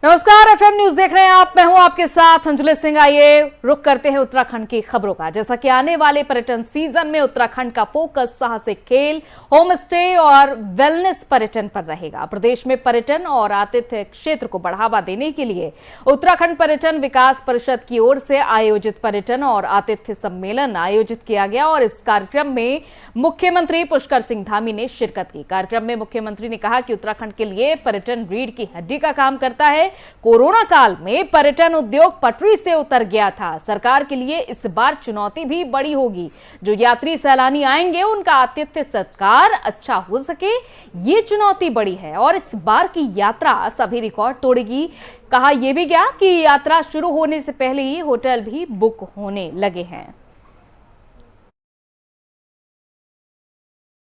नमस्कार, FM news देख रहे हैं आप। मैं हूं आपके साथ अंजलि सिंह। आइए रुक करते हैं उत्तराखंड की खबरों का। जैसा कि आने वाले पर्यटन सीजन में उत्तराखंड का फोकस साहसिक खेल, होम स्टे और वेलनेस पर्यटन पर रहेगा। प्रदेश में पर्यटन और आतिथ्य क्षेत्र को बढ़ावा देने के लिए उत्तराखंड पर्यटन विकास परिषद की ओर से आयोजित पर्यटन और आतिथ्य सम्मेलन आयोजित किया गया और इस कार्यक्रम में मुख्यमंत्री पुष्कर सिंह धामी ने शिरकत की। कार्यक्रम में मुख्यमंत्री ने कहा कि उत्तराखंड के लिए पर्यटन रीढ़ की हड्डी का काम करता है। कोरोना काल में पर्यटन उद्योग पटरी से उतर गया था। सरकार के लिए इस बार चुनौती भी बड़ी होगी। जो यात्री सैलानी आएंगे उनका आतिथ्य सत्कार अच्छा हो सके, ये चुनौती बड़ी है और इस बार की यात्रा सभी रिकॉर्ड तोड़ेगी। कहा यह भी गया कि यात्रा शुरू होने से पहले ही होटल भी बुक होने लगे हैं।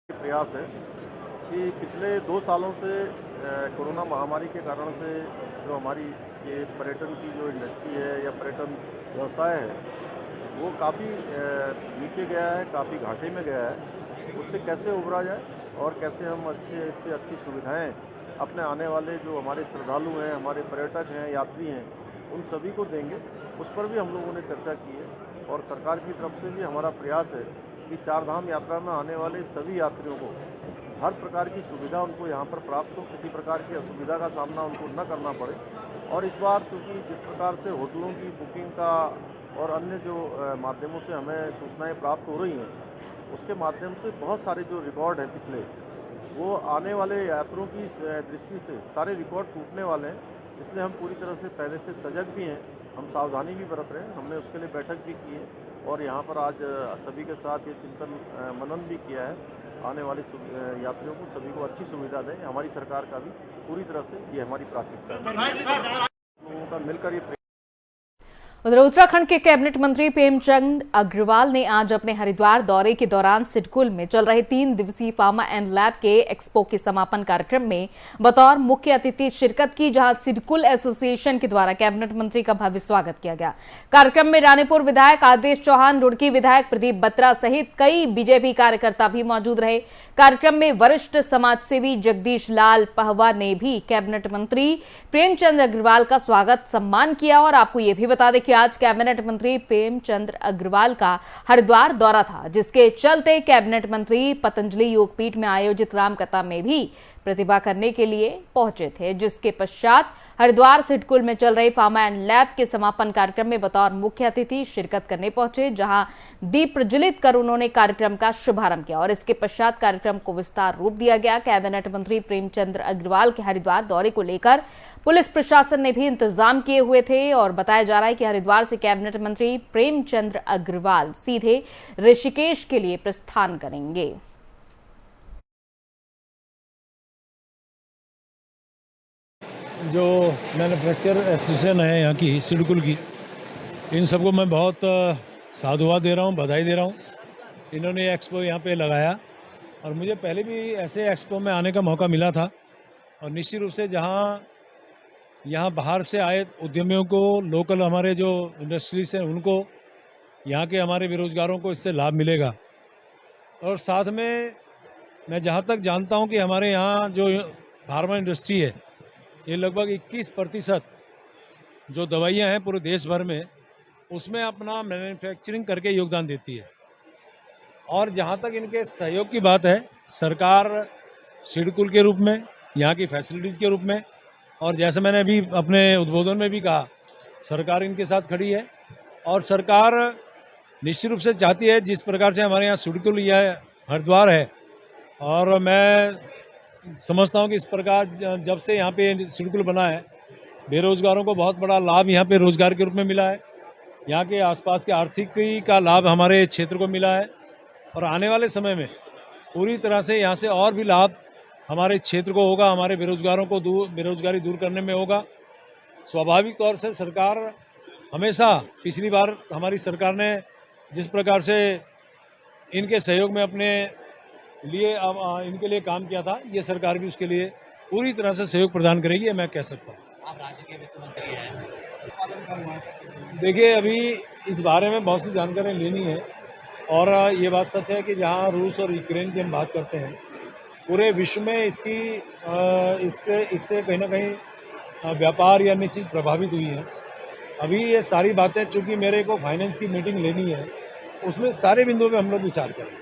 प्रयास है कि पिछले 2 सालों से कोरोना महामारी के कारण से जो हमारी ये पर्यटन की जो इंडस्ट्री है या पर्यटन व्यवसाय है वो काफ़ी नीचे गया है, काफ़ी घाटे में गया है। उससे कैसे उभरा जाए और कैसे हम अच्छे से अच्छी सुविधाएं अपने आने वाले जो हमारे श्रद्धालु हैं, हमारे पर्यटक हैं, यात्री हैं, उन सभी को देंगे, उस पर भी हम लोगों ने चर्चा की है। और सरकार की तरफ से भी हमारा प्रयास है कि 4 धाम यात्रा में आने वाले सभी यात्रियों को हर प्रकार की सुविधा उनको यहाँ पर प्राप्त हो, किसी प्रकार की असुविधा का सामना उनको न करना पड़े। और इस बार चूँकि जिस प्रकार से होटलों की बुकिंग का और अन्य जो माध्यमों से हमें सूचनाएं प्राप्त हो रही हैं, उसके माध्यम से बहुत सारे जो रिकॉर्ड हैं पिछले, वो आने वाले यात्रियों की दृष्टि से सारे रिकॉर्ड टूटने वाले हैं। इसलिए हम पूरी तरह से पहले से सजग भी हैं, हम सावधानी भी बरत रहे हैं। हमने उसके लिए बैठक भी की है और यहाँ पर आज सभी के साथ ये चिंतन मनन भी किया है। आने वाले यात्रियों को सभी को अच्छी सुविधा दें, हमारी सरकार का भी पूरी तरह से ये हमारी प्राथमिकता है। लोगों का मिलकर ये उधर उत्तराखंड के कैबिनेट मंत्री प्रेमचंद अग्रवाल ने आज अपने हरिद्वार दौरे के दौरान सिडकुल में चल रहे 3 दिवसीय फार्मा एंड लैब के एक्सपो के समापन कार्यक्रम में बतौर मुख्य अतिथि शिरकत की, जहां सिडकुल एसोसिएशन के द्वारा कैबिनेट मंत्री का भव्य स्वागत किया गया। कार्यक्रम में रानीपुर विधायक आदेश चौहान, रुड़की विधायक प्रदीप बत्रा सहित कई बीजेपी कार्यकर्ता भी मौजूद रहे। कार्यक्रम में वरिष्ठ समाजसेवी जगदीश लाल पहवा ने भी कैबिनेट मंत्री प्रेमचंद अग्रवाल का स्वागत सम्मान किया। और आपको यह भी बता दें कि आज कैबिनेट मंत्री प्रेमचंद अग्रवाल का हरिद्वार दौरा था, जिसके चलते कैबिनेट मंत्री पतंजलि योगपीठ में आयोजित रामकथा में भी प्रतिभा करने के लिए पहुंचे थे, जिसके पश्चात हरिद्वार सिडकुल में चल रहे फार्मा एंड लैब के समापन कार्यक्रम में बतौर मुख्य अतिथि शिरकत करने पहुंचे, जहां दीप प्रज्वलित कर उन्होंने कार्यक्रम का शुभारंभ किया और इसके पश्चात कार्यक्रम को विस्तार रूप दिया गया। कैबिनेट मंत्री प्रेमचंद अग्रवाल के हरिद्वार दौरे को लेकर पुलिस प्रशासन ने भी इंतजाम किए हुए थे और बताया जा रहा है कि हरिद्वार से कैबिनेट मंत्री प्रेमचंद अग्रवाल सीधे ऋषिकेश के लिए प्रस्थान करेंगे। जो मैन्युफैक्चर एसोसिएशन है यहाँ की सिडकुल की, इन सबको मैं बहुत साधुवाद दे रहा हूँ, बधाई दे रहा हूँ। इन्होंने एक्सपो यहाँ पे लगाया और मुझे पहले भी ऐसे एक्सपो में आने का मौका मिला था और निश्चित रूप से जहाँ यहाँ बाहर से आए उद्यमियों को, लोकल हमारे जो इंडस्ट्रीज हैं उनको, यहाँ के हमारे बेरोजगारों को इससे लाभ मिलेगा। और साथ में मैं जहाँ तक जानता हूँ कि हमारे यहाँ जो फार्मा इंडस्ट्री है ये लगभग 21% जो दवाइयाँ हैं पूरे देश भर में, उसमें अपना मैन्युफैक्चरिंग करके योगदान देती है। और जहाँ तक इनके सहयोग की बात है, सरकार सिडकुल के रूप में, यहाँ की फैसिलिटीज़ के रूप में, और जैसे मैंने अभी अपने उद्बोधन में भी कहा, सरकार इनके साथ खड़ी है और सरकार निश्चित रूप से चाहती है जिस प्रकार से हमारे यहाँ सिडकुल या हरिद्वार है, और मैं समझता हूँ कि इस प्रकार जब से यहाँ पे सिडकुल बना है, बेरोजगारों को बहुत बड़ा लाभ यहाँ पे रोजगार के रूप में मिला है। यहाँ के आसपास के आर्थिकी का लाभ हमारे क्षेत्र को मिला है और आने वाले समय में पूरी तरह से यहाँ से और भी लाभ हमारे क्षेत्र को होगा, हमारे बेरोजगारों को बेरोजगारी दूर करने में होगा। स्वाभाविक तौर से सरकार हमेशा, पिछली बार हमारी सरकार ने जिस प्रकार से इनके सहयोग में अपने लिए इनके लिए काम किया था, ये सरकार भी उसके लिए पूरी तरह से सहयोग प्रदान करेगी, ये मैं कह सकता हूँ। आप राज्य के वित्त मंत्री हैं, देखिए अभी इस बारे में बहुत सी जानकारी लेनी है और ये बात सच है कि जहाँ रूस और यूक्रेन की हम बात करते हैं, पूरे विश्व में इससे कहीं ना कहीं व्यापार या अन्य चीज़ प्रभावित हुई है। अभी ये सारी बातें, चूँकि मेरे को फाइनेंस की मीटिंग लेनी है, उसमें सारे बिंदुओं पे हम लोग विचार करेंगे।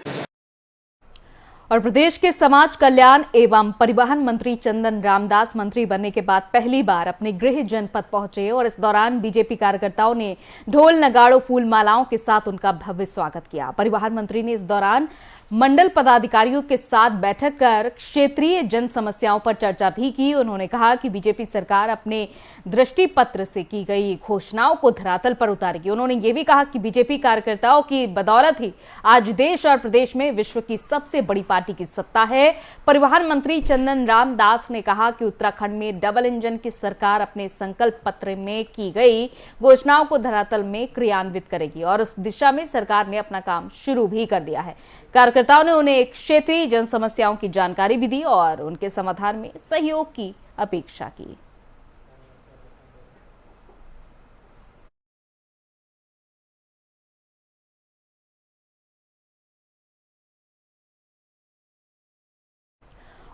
और प्रदेश के समाज कल्याण एवं परिवहन मंत्री चंदन रामदास मंत्री बनने के बाद पहली बार अपने गृह जनपद पहुंचे और इस दौरान बीजेपी कार्यकर्ताओं ने ढोल नगाड़ों फूल मालाओं के साथ उनका भव्य स्वागत किया। परिवहन मंत्री ने इस दौरान मंडल पदाधिकारियों के साथ बैठक कर क्षेत्रीय जन समस्याओं पर चर्चा भी की। उन्होंने कहा कि बीजेपी सरकार अपने दृष्टि पत्र से की गई घोषणाओं को धरातल पर उतारेगी। उन्होंने ये भी कहा कि बीजेपी कार्यकर्ताओं की बदौलत ही आज देश और प्रदेश में विश्व की सबसे बड़ी पार्टी की सत्ता है। परिवहन मंत्री चंदन रामदास ने कहा कि उत्तराखंड में डबल इंजन की सरकार अपने संकल्प पत्र में की गई घोषणाओं को धरातल में क्रियान्वित करेगी और उस दिशा में सरकार ने अपना काम शुरू भी कर दिया है। कार्यकर्ताओं ने उन्हें क्षेत्रीय जन समस्याओं की जानकारी भी दी और उनके समाधान में सहयोग की अपेक्षा की।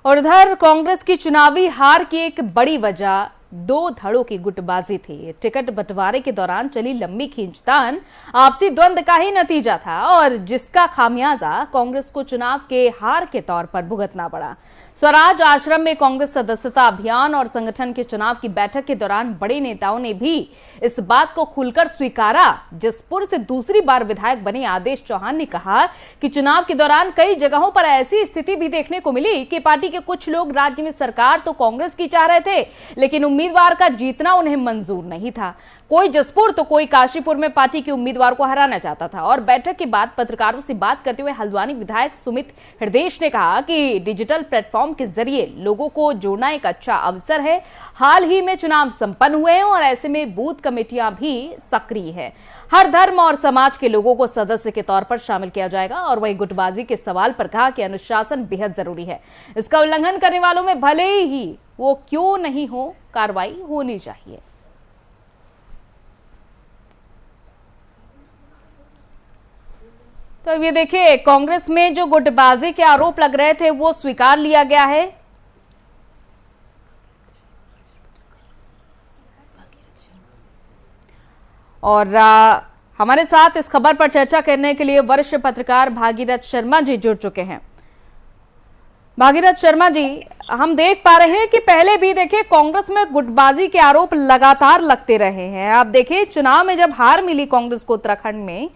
और उधर कांग्रेस की चुनावी हार की एक बड़ी वजह दो धड़ों की गुटबाजी थी। टिकट बंटवारे के दौरान चली लंबी खींचतान आपसी द्वंद्व का ही नतीजा था और जिसका खामियाजा कांग्रेस को चुनाव के हार के तौर पर भुगतना पड़ा। स्वराज आश्रम में कांग्रेस सदस्यता अभियान और संगठन के चुनाव की बैठक के दौरान बड़े नेताओं ने भी इस बात को खुलकर स्वीकारा। जसपुर से दूसरी बार विधायक बने आदेश चौहान ने कहा कि चुनाव के दौरान कई जगहों पर ऐसी स्थिति भी देखने को मिली कि पार्टी के कुछ लोग राज्य में सरकार तो कांग्रेस की चाह रहे थे, लेकिन उम्मीदवार का जीतना उन्हें मंजूर नहीं था। कोई जसपुर तो कोई काशीपुर में पार्टी के उम्मीदवार को हराना चाहता था। और बैठक के बाद पत्रकारों से बात करते हुए हल्द्वानी विधायक सुमित हृदेश ने कहा कि डिजिटल प्लेटफॉर्म के जरिए लोगों को जोड़ना एक अच्छा अवसर है। हाल ही में चुनाव संपन्न हुए हैं और ऐसे में बूथ कमेटियां भी सक्रिय है। हर धर्म और समाज के लोगों को सदस्य के तौर पर शामिल किया जाएगा। और वही गुटबाजी के सवाल पर कहा कि अनुशासन बेहद जरूरी है। इसका उल्लंघन करने वालों में भले ही वो क्यों नहीं हो, कार्रवाई होनी चाहिए। तो ये देखिए, कांग्रेस में जो गुटबाजी के आरोप लग रहे थे वो स्वीकार लिया गया है। और हमारे साथ इस खबर पर चर्चा करने के लिए वरिष्ठ पत्रकार भागीरथ शर्मा जी जुड़ चुके हैं। भागीरथ शर्मा जी, हम देख पा रहे हैं कि पहले भी देखिए कांग्रेस में गुटबाजी के आरोप लगातार लगते रहे हैं। आप देखिए, चुनाव में जब हार मिली कांग्रेस को उत्तराखंड में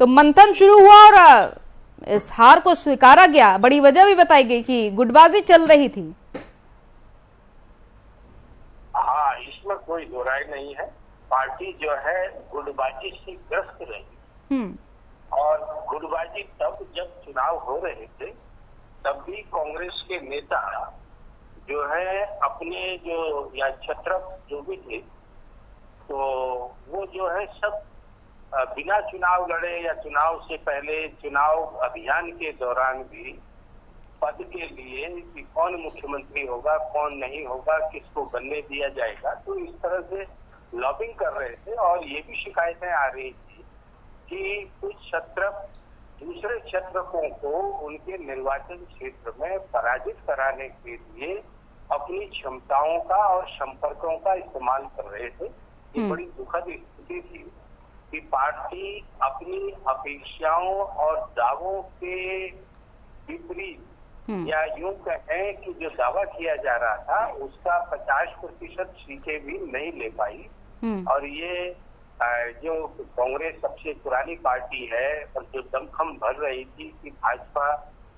तो मंथन शुरू हुआ और इस हार को स्वीकारा गया। बड़ी वजह भी बताई गई कि गुटबाजी चल रही थी। हाँ, इसमें कोई दो राय नहीं है। पार्टी जो है गुटबाजी से ग्रस्त रही और गुटबाजी तब जब चुनाव हो रहे थे तब भी कांग्रेस के नेता जो है अपने जो या छत्रप जो भी थे तो वो जो है सब बिना चुनाव लड़े या चुनाव से पहले चुनाव अभियान के दौरान भी पद के लिए कि कौन मुख्यमंत्री होगा, कौन नहीं होगा, किसको बनने दिया जाएगा, तो इस तरह से लॉबिंग कर रहे थे। और ये भी शिकायतें आ रही थी कि कुछ छत्रप दूसरे क्षेत्रकों को उनके निर्वाचन क्षेत्र में पराजित कराने के लिए अपनी क्षमताओं का और संपर्कों का इस्तेमाल कर रहे थे। ये बड़ी दुखद स्थिति थी कि पार्टी अपनी अपेक्षाओं और दावों के विपरीत या यूं कहें कि जो दावा किया जा रहा था उसका 50% सीटें भी नहीं ले पाई। और ये जो कांग्रेस सबसे पुरानी पार्टी है और जो दमखम भर रही थी कि भाजपा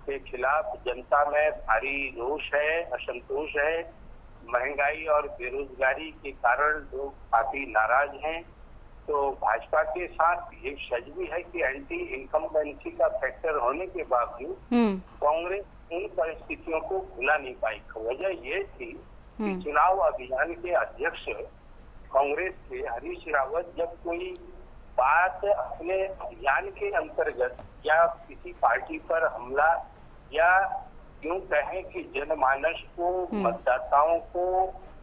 के खिलाफ जनता में भारी रोष है, असंतोष है, महंगाई और बेरोजगारी के कारण लोग काफी नाराज हैं, तो भाजपा के साथ ये सच भी है कि एंटी इनकम्बेंसी का फैक्टर होने के बावजूद कांग्रेस उन परिस्थितियों को भुला नहीं पाई। वजह ये थी कि चुनाव अभियान के अध्यक्ष कांग्रेस के हरीश रावत जब कोई बात अपने अभियान के अंतर्गत या किसी पार्टी पर हमला या यूं कहें कि जनमानस को, मतदाताओं को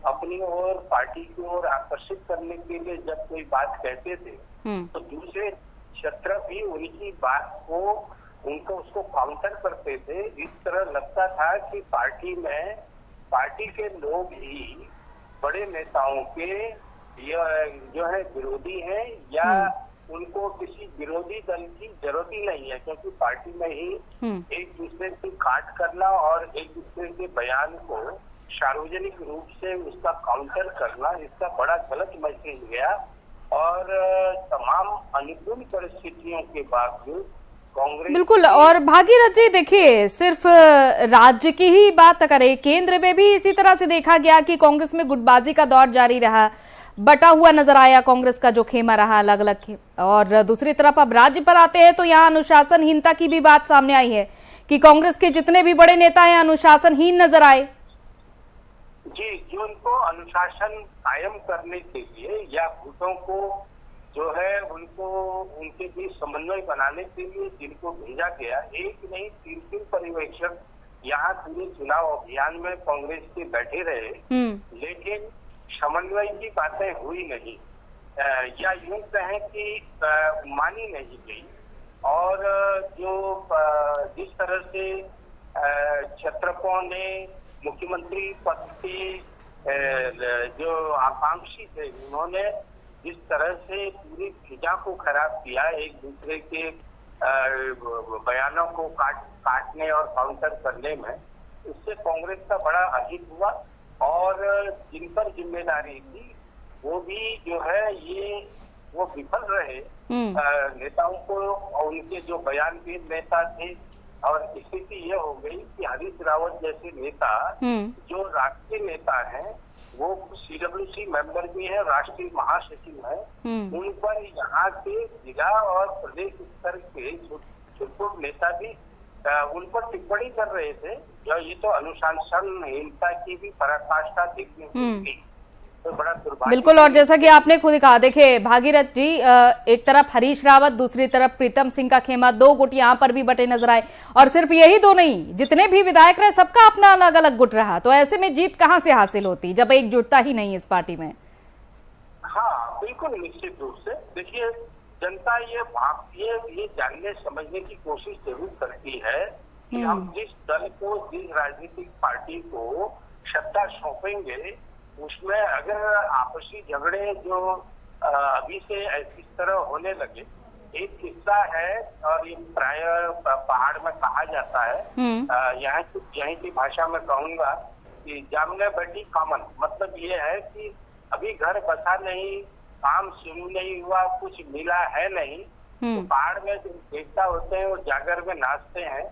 अपनी ओर, पार्टी की ओर आकर्षित करने के लिए जब कोई बात कहते थे तो दूसरे क्षेत्र भी उनकी बात को उनको उसको काउंटर करते थे। इस तरह लगता था कि पार्टी में पार्टी के लोग ही बड़े नेताओं के जो है विरोधी हैं या उनको किसी विरोधी दल की जरूरत ही नहीं है, क्योंकि पार्टी में ही एक दूसरे की काट करना और एक दूसरे के बयान को सार्वजनिक रूप से उसका काउंटर करना, इसका बड़ा गलत मैसेज गया। और तमाम अनुकूल परिस्थितियों के बावजूद कांग्रेस बिल्कुल। और भागीरथ जी देखिए, सिर्फ राज्य की ही बात करें, केंद्र में भी इसी तरह से देखा गया कि कांग्रेस में गुटबाजी का दौर जारी रहा, बटा हुआ नजर आया कांग्रेस का जो खेमा रहा, अलग अलग। और दूसरी तरफ अब राज्य पर आते हैं तो यहाँ अनुशासनहीनता की भी बात सामने आई है कि कांग्रेस के जितने भी बड़े नेता हैं अनुशासनहीन नजर आए। जी, जो उनको अनुशासन कायम करने के लिए या गुटों को जो है उनको उनके बीच समन्वय बनाने के लिए जिनको भेजा गया, एक नहीं 3 पर्यवेक्षक यहाँ पूरे चुनाव अभियान में कांग्रेस के बैठे रहे, लेकिन समन्वय की बातें हुई नहीं, या यूं कहें कि मानी नहीं गई। और जो जिस तरह से क्षत्रपों ने मुख्यमंत्री पद के जो आकांक्षी थे, उन्होंने जिस तरह से पूरी फिजा को खराब किया, एक दूसरे के बयानों को काटने और काउंटर करने में, उससे कांग्रेस का बड़ा अहित हुआ। और जिन पर जिम्मेदारी थी वो भी जो है वो विफल रहे नेताओं को, और उनके जो बयानवीर नेता थे। और स्थिति ये हो गई कि हरीश रावत जैसे नेता जो राष्ट्रीय नेता हैं, वो CWC मेंबर भी है, राष्ट्रीय महासचिव है, उन पर यहाँ के जिला और प्रदेश स्तर के छोटे नेता भी उन पर टिप्पणी कर रहे थे। ये तो अनुशासनहीनता की भी पराकाष्ठा देखने को मिली, तो बड़ा दुर्भाग्य। बिल्कुल। और जैसा कि आपने खुद कहा, देखिए भागीरथ जी, एक तरफ हरीश रावत, दूसरी तरफ प्रीतम सिंह का खेमा, 2 गुट यहाँ पर भी बटे नजर आए। और सिर्फ यही 2 नहीं, जितने भी विधायक रहे सबका अपना अलग अलग गुट रहा। तो ऐसे में जीत कहाँ से हासिल होती जब एकजुटता ही नहीं इस पार्टी में? हाँ बिल्कुल, निश्चित रूप से। देखिए, जनता ये जानने समझने की कोशिश जरूर करती है कि हम जिस दल को, जिस राजनीतिक पार्टी को सत्ता सौंपेंगे, उसमें अगर आपसी झगड़े जो अभी से इस तरह होने लगे, एक किस्सा है और ये प्राय पहाड़ में कहा जाता है, यहीं की भाषा में कहूंगा कि जामने बैठी कामन, मतलब ये है कि अभी घर बसा नहीं, काम शुरू नहीं हुआ, कुछ मिला है नहीं, तो पहाड़ में जो देवता होते हैं वो जागर में नाचते हैं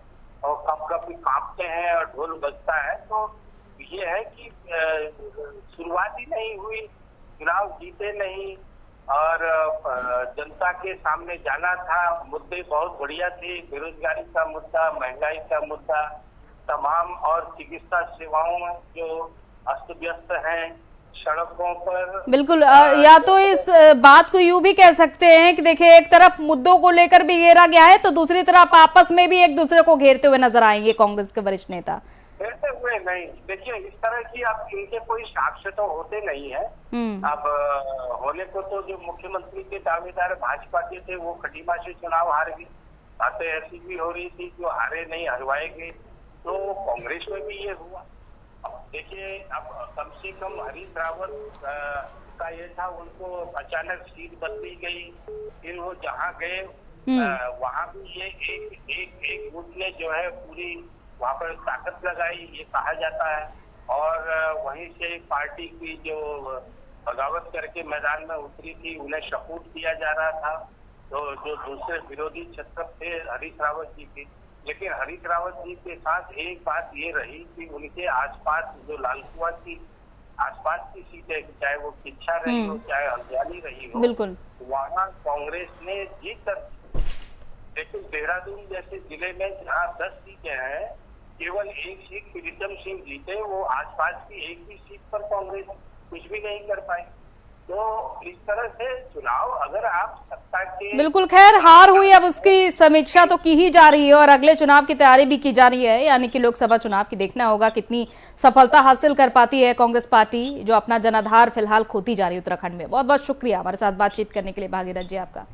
और कब कभी कांपते हैं और ढोल बजता है। तो ये है कि शुरुआत ही नहीं हुई, चुनाव जीते नहीं, और जनता के सामने जाना था, मुद्दे बहुत बढ़िया थे, बेरोजगारी का मुद्दा, महंगाई का मुद्दा, तमाम और चिकित्सा सेवाओं में जो अस्त व्यस्त हैं, सड़कों पर। बिल्कुल। या तो इस बात को यूं भी कह सकते हैं कि देखिए, एक तरफ मुद्दों को लेकर भी घेरा गया है, तो दूसरी तरफ आपस में भी एक दूसरे को घेरते हुए नजर आएंगे कांग्रेस के वरिष्ठ नेता। घेरते हुए नहीं, देखिए इस तरह की अब इनके कोई साक्ष्य तो होते नहीं है। अब होने को तो जो मुख्यमंत्री के दावेदार भाजपा के थे वो खटीमा से चुनाव हार गए, बातें ऐसी भी हो रही थी जो हारे नहीं हरवाए गए, तो कांग्रेस में भी ये हुआ। देखिए, अब कम से कम हरीश रावत का ये था, उनको अचानक सीट बदली गई, फिर वो जहाँ गए वहाँ भी ये एक गुट ने जो है पूरी वहाँ पर ताकत लगाई, ये कहा जाता है। और वहीं से पार्टी की जो बगावत करके मैदान में उतरी थी, उन्हें सपोर्ट किया जा रहा था। तो जो दूसरे विरोधी छत्र थे हरीश रावत जी के, लेकिन हरीश रावत जी के साथ एक बात ये रही कि उनके आसपास जो लालकुआं की आसपास की सीटें, चाहे वो किच्छा रही हो, चाहे हल्द्वानी रही हो, बिल्कुल, वहाँ कांग्रेस ने जीत कर, लेकिन देहरादून जैसे जिले में जहाँ 10 सीटें हैं, केवल एक सीट प्रीतम सिंह जीते, वो आसपास की एक भी सीट पर कांग्रेस कुछ भी नहीं कर पाई। तो इस तरह से चुनाव, अगर आप सत्ता के, बिल्कुल। खैर, हार हुई, अब उसकी समीक्षा तो की ही जा रही है और अगले चुनाव की तैयारी भी की जा रही है, यानी कि लोकसभा चुनाव की। देखना होगा कितनी सफलता हासिल कर पाती है कांग्रेस पार्टी, जो अपना जनाधार फिलहाल खोती जा रही है उत्तराखंड में। बहुत बहुत शुक्रिया हमारे साथ बातचीत करने के लिए भागीरथ जी आपका।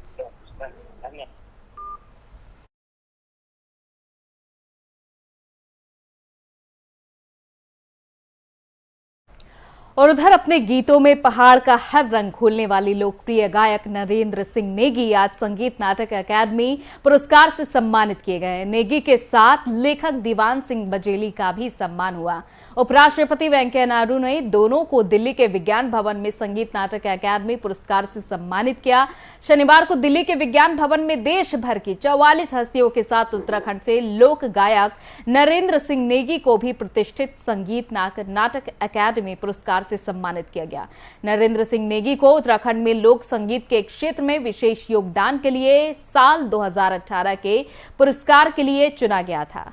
और उधर अपने गीतों में पहाड़ का हर रंग घोलने वाली लोकप्रिय गायक नरेंद्र सिंह नेगी आज संगीत नाटक अकादमी पुरस्कार से सम्मानित किए गए। नेगी के साथ लेखक दीवान सिंह बजेली का भी सम्मान हुआ। उपराष्ट्रपति वेंकैया नायडू ने दोनों को दिल्ली के विज्ञान भवन में संगीत नाटक अकादमी पुरस्कार से सम्मानित किया। शनिवार को दिल्ली के विज्ञान भवन में देश भर की 44 हस्तियों के साथ उत्तराखंड से लोक गायक नरेंद्र सिंह नेगी को भी प्रतिष्ठित संगीत नाटक अकादमी पुरस्कार से सम्मानित किया गया। नरेंद्र सिंह नेगी को उत्तराखंड में लोक संगीत के क्षेत्र में विशेष योगदान के लिए साल 2018 के पुरस्कार के लिए चुना गया था।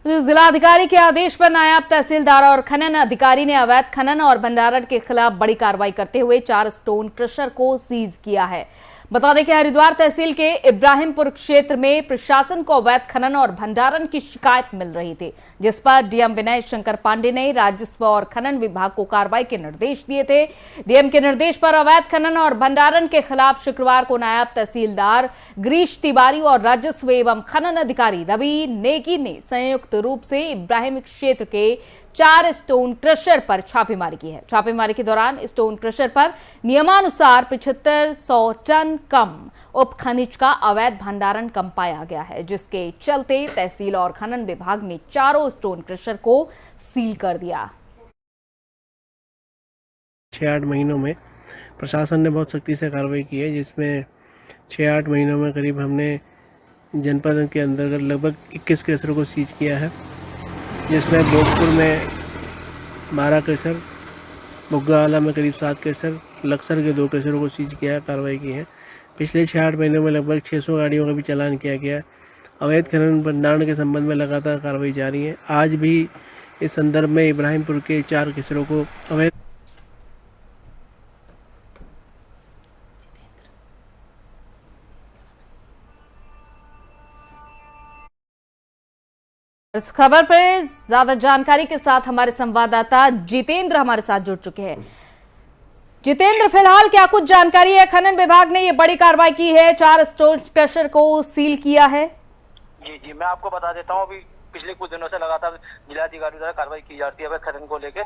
जिलाधिकारी के आदेश पर नायब तहसीलदार और खनन अधिकारी ने अवैध खनन और भंडारण के खिलाफ बड़ी कार्रवाई करते हुए 4 स्टोन क्रशर को सीज किया है। बता दें कि हरिद्वार तहसील के इब्राहिमपुर क्षेत्र में प्रशासन को अवैध खनन और भंडारण की शिकायत मिल रही थी, जिस पर डीएम विनय शंकर पांडे ने राजस्व और खनन विभाग को कार्रवाई के निर्देश दिए थे। डीएम के निर्देश पर अवैध खनन और भंडारण के खिलाफ शुक्रवार को नायब तहसीलदार गिरीश तिवारी और राजस्व एवं खनन अधिकारी रवि नेगी ने संयुक्त रूप से इब्राहिम क्षेत्र के 4 स्टोन क्रशर पर छापेमारी की है। छापेमारी के दौरान स्टोन क्रशर पर नियमानुसार 7500 टन कम उप खनिज का अवैध भंडारण कम पाया गया है, जिसके चलते तहसील और खनन विभाग ने चारों स्टोन क्रशर को सील कर दिया। 6-8 महीनों में प्रशासन ने बहुत सख्ती से कार्रवाई की है, जिसमें 6-8 महीनों में करीब हमने जनपद के अंतर्गत लगभग 21 क्रशरों को सीज किया है, जिसमें भोजपुर में 12 क्रशर, बुग्गावाला में करीब 7 क्रशर, लक्सर के 2 क्रशरों को सीज किया, कार्रवाई की है। पिछले 6-8 महीनों में लगभग 600 गाड़ियों का भी चालान किया गया। अवैध खनन भंडारण के संबंध में लगातार कार्रवाई जारी है। आज भी इस संदर्भ में इब्राहिमपुर के 4 क्रशरों को अवैध इस खबर पर ज्यादा जानकारी के साथ हमारे संवाददाता जितेंद्र हमारे साथ जुड़ चुके हैं। जितेंद्र, फिलहाल क्या कुछ जानकारी है? खनन विभाग ने ये बड़ी कार्रवाई की है, 4 स्टोन क्रशर को सील किया है। जी मैं आपको बता देता हूँ, अभी पिछले कुछ दिनों से लगातार जिलाधिकारी द्वारा कार्रवाई की जाती है खनन को लेकर।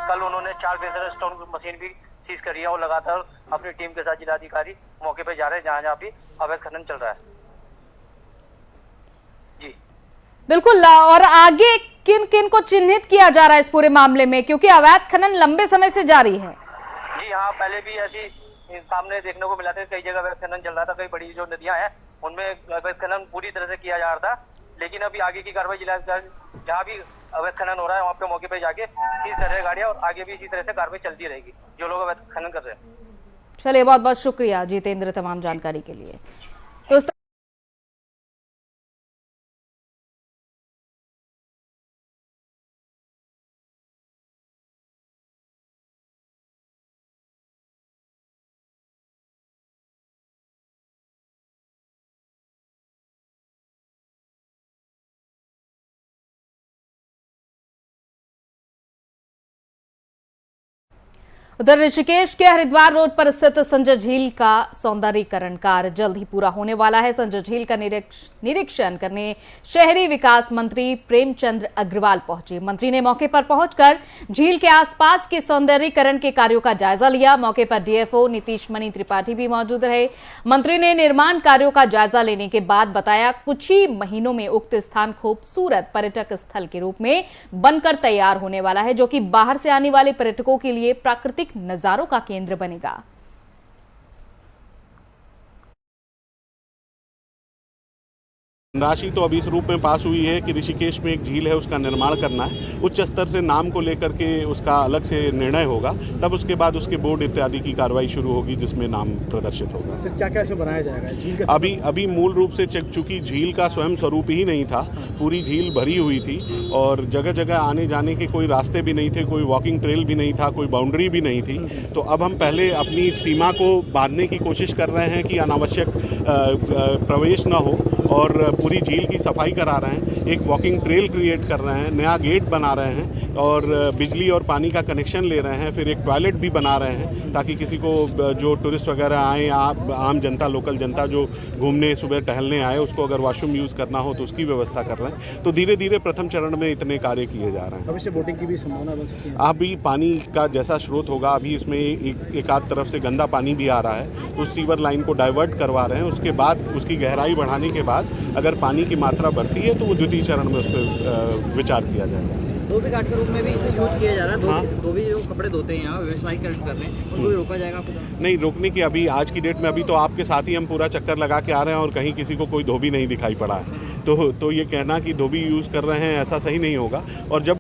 कल उन्होंने 4 क्रशर स्टोन मशीन भी सीज करी है और लगातार अपनी टीम के साथ जिलाधिकारी मौके पर जा रहे हैं जहाँ भी अवैध खनन चल रहा है। बिल्कुल, और आगे किन किन को चिन्हित किया जा रहा है इस पूरे मामले में, क्योंकि अवैध खनन लंबे समय से जारी है? जी हाँ, पहले भी ऐसी सामने देखने को मिला था, कई जगह अवैध खनन चल रहा था। कई बड़ी जो नदियां हैं उनमें अवैध खनन पूरी तरह से किया जा रहा था, लेकिन अभी आगे की कार्रवाई जिलाधिकारी जहाँ भी अवैध खनन हो रहा है वहाँ पे मौके पे जाके सीज कर रहे हैं गाड़ियाँ, और आगे भी इसी तरह से कार्रवाई चलती रहेगी जो लोग अवैध खनन कर रहे हैं। चलिए, बहुत बहुत शुक्रिया जितेंद्र तमाम जानकारी के लिए। तो उधर ऋषिकेश के हरिद्वार रोड पर स्थित संजय झील का सौंदर्यीकरण कार्य जल्द ही पूरा होने वाला है। संजय झील का निरीक्षण करने शहरी विकास मंत्री प्रेमचंद अग्रवाल पहुंचे। मंत्री ने मौके पर पहुंचकर झील के आसपास के सौंदर्यीकरण के कार्यों का जायजा लिया। मौके पर डीएफओ नीतीश मणि त्रिपाठी भी मौजूद रहे। मंत्री ने निर्माण कार्यों का जायजा लेने के बाद बताया, कुछ ही महीनों में उक्त स्थान खूबसूरत पर्यटक स्थल के रूप में बनकर तैयार होने वाला है, जो कि बाहर से आने वाले पर्यटकों के लिए प्राकृतिक नजारों का केंद्र बनेगा। राशि तो अभी इस रूप में पास हुई है कि ऋषिकेश में एक झील है, उसका निर्माण करना है। उच्च स्तर से नाम को लेकर के उसका अलग से निर्णय होगा, तब उसके बाद उसके बोर्ड इत्यादि की कार्रवाई शुरू होगी जिसमें नाम प्रदर्शित होगा। सर, क्या कैसे बनाया जाएगा झील का? अभी मूल रूप से चूंकि झील का स्वयं स्वरूप ही नहीं था, पूरी झील भरी हुई थी और जगह जगह आने जाने के कोई रास्ते भी नहीं थे, कोई वॉकिंग ट्रेल भी नहीं था, कोई बाउंड्री भी नहीं थी। तो अब हम पहले अपनी सीमा को बांधने की कोशिश कर रहे हैं कि अनावश्यक प्रवेश न हो और पूरी झील की सफाई करा रहे हैं, एक वॉकिंग ट्रेल क्रिएट कर रहे हैं, नया गेट बना रहे हैं और बिजली और पानी का कनेक्शन ले रहे हैं, फिर एक टॉयलेट भी बना रहे हैं ताकि किसी को जो टूरिस्ट वगैरह आए या आम जनता, लोकल जनता जो घूमने सुबह टहलने आए, उसको अगर वॉशरूम यूज़ करना हो तो उसकी व्यवस्था कर रहे हैं। तो धीरे धीरे प्रथम चरण में इतने कार्य किए जा रहे हैं। भविष्य बोटिंग की भी संभावना बन सकती है। अभी पानी का जैसा स्रोत होगा, अभी इसमें एक आध तरफ से गंदा पानी भी आ रहा है, उस सीवर लाइन को डाइवर्ट करवा रहे हैं। उसके बाद उसकी गहराई बढ़ाने के बाद अगर पानी की मात्रा बढ़ती है तो वो द्वितीय चरण में उस पर विचार किया जाएगा। धोबी घाट के रूप में भी इसे यूज किया जा रहा है। हाँ। धोबी जो कपड़े धोते हैं यहाँ व्यवसायीकरण कर रहे हैं, उनको भी रोका जाएगा आपको? नहीं, रोकने की अभी आज की डेट में अभी तो आपके साथ ही हम पूरा चक्कर लगा के आ रहे हैं और कहीं किसी को कोई धोबी नहीं दिखाई पड़ा है। तो ये कहना कि धोबी यूज़ कर रहे हैं ऐसा सही नहीं होगा। और जब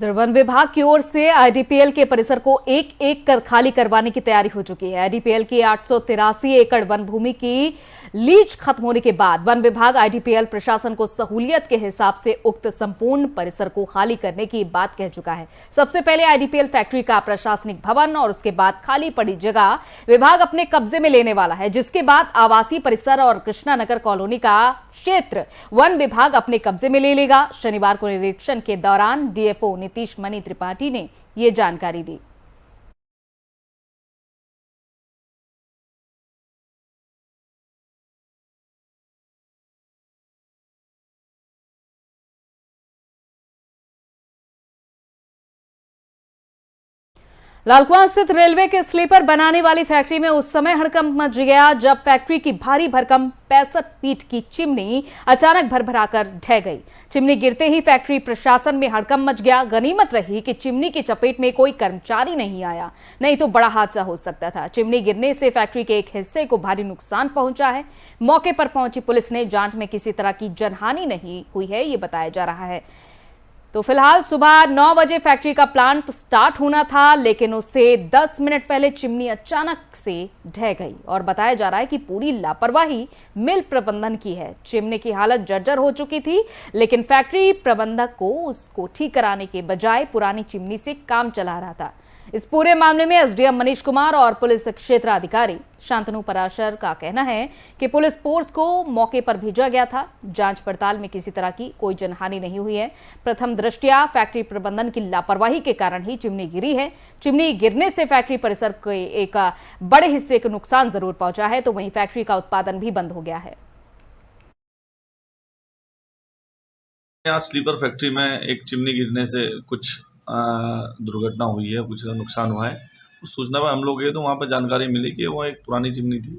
वन विभाग की ओर से आईडीपीएल के परिसर को एक एक कर खाली करवाने की तैयारी हो चुकी है। आईडीपीएल की 883 एकड़ वन भूमि की लीज खत्म होने के बाद वन विभाग आईडीपीएल प्रशासन को सहूलियत के हिसाब से उक्त संपूर्ण परिसर को खाली करने की बात कह चुका है। सबसे पहले आईडीपीएल फैक्ट्री का प्रशासनिक भवन और उसके बाद खाली पड़ी जगह विभाग अपने कब्जे में लेने वाला है, जिसके बाद आवासीय परिसर और कृष्णा नगर कॉलोनी का क्षेत्र वन विभाग अपने कब्जे में ले लेगा। शनिवार को निरीक्षण के दौरान डीएफओ नीतीश मणि त्रिपाठी ने यह जानकारी दी। लालकुआं स्थित रेलवे के स्लीपर बनाने वाली फैक्ट्री में उस समय हड़कंप मच गया जब फैक्ट्री की भारी भरकम 65 फीट की चिमनी अचानक भरभराकर ढह गई। चिमनी गिरते ही फैक्ट्री प्रशासन में हड़कंप मच गया। गनीमत रही कि चिमनी की चपेट में कोई कर्मचारी नहीं आया, नहीं तो बड़ा हादसा हो सकता था। चिमनी गिरने से फैक्ट्री के एक हिस्से को भारी नुकसान पहुंचा है। मौके पर पहुंची पुलिस ने जांच में किसी तरह की जनहानि नहीं हुई है, ये बताया जा रहा है। तो फिलहाल सुबह 9 बजे फैक्ट्री का प्लांट स्टार्ट होना था, लेकिन उससे 10 मिनट पहले चिमनी अचानक से ढह गई और बताया जा रहा है कि पूरी लापरवाही मिल प्रबंधन की है। चिमनी की हालत जर्जर हो चुकी थी, लेकिन फैक्ट्री प्रबंधक को उसको ठीक कराने के बजाय पुरानी चिमनी से काम चला रहा था। इस पूरे मामले में एसडीएम मनीष कुमार और पुलिस क्षेत्र अधिकारी शांतनु पराशर का कहना है कि पुलिस फोर्स को मौके पर भेजा गया था। जांच पड़ताल में किसी तरह की कोई जनहानि नहीं हुई है। प्रथम दृष्टया फैक्ट्री प्रबंधन की लापरवाही के कारण ही चिमनी गिरी है। चिमनी गिरने से फैक्ट्री परिसर के एक बड़े हिस्से को नुकसान जरूर पहुंचा है, तो वहीं फैक्ट्री का उत्पादन भी बंद हो गया है। यहाँ स्लीपर फैक्ट्री में एक चिमनी गिरने से कुछ दुर्घटना हुई है, कुछ नुकसान हुआ है। उस सूचना पर हम लोग गए तो वहाँ पर जानकारी मिली कि वो एक पुरानी चिमनी थी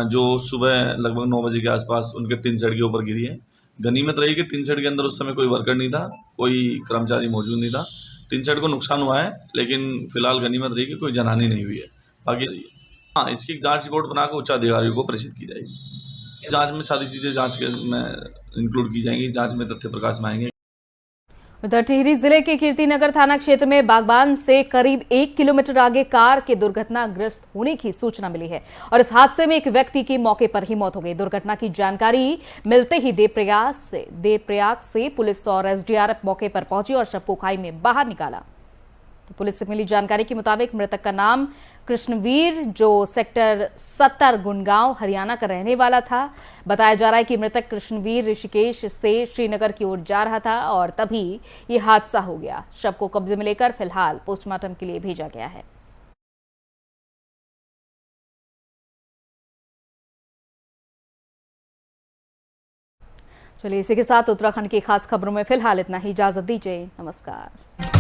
जो सुबह लगभग 9 बजे के आसपास उनके टिन शेड के ऊपर गिरी है। गनीमत रही कि टिन शेड के अंदर उस समय कोई वर्कर नहीं था, कोई कर्मचारी मौजूद नहीं था। टिन शेड को नुकसान हुआ है, लेकिन फिलहाल गनीमत रही कि कोई जनहानि नहीं हुई है। बाकी हाँ, इसकी जाँच रिपोर्ट बनाकर उच्च अधिकारियों को प्रेषित की जाएगी। जाँच में सारी चीज़ें जाँच के में इंक्लूड की जाएंगी, जाँच में तथ्य प्रकाश में आएंगे। उधर टिहरी जिले के कीर्तिनगर थाना क्षेत्र में बागबान से करीब 1 किलोमीटर आगे कार के दुर्घटनाग्रस्त होने की सूचना मिली है और इस हादसे में एक व्यक्ति की मौके पर ही मौत हो गई। दुर्घटना की जानकारी मिलते ही देवप्रयाग से पुलिस और एसडीआरएफ मौके पर पहुंची और शव को खाई में बाहर निकाला। तो पुलिस से मिली जानकारी के मुताबिक मृतक का नाम कृष्णवीर, जो सेक्टर 70 गुड़गांव हरियाणा का रहने वाला था। बताया जा रहा है कि मृतक कृष्णवीर ऋषिकेश से श्रीनगर की ओर जा रहा था और तभी ये हादसा हो गया। शव को कब्जे में लेकर फिलहाल पोस्टमार्टम के लिए भेजा गया है। चलिए, इसी के साथ उत्तराखंड की खास खबरों में फिलहाल इतना ही। इजाजत दीजिए, नमस्कार।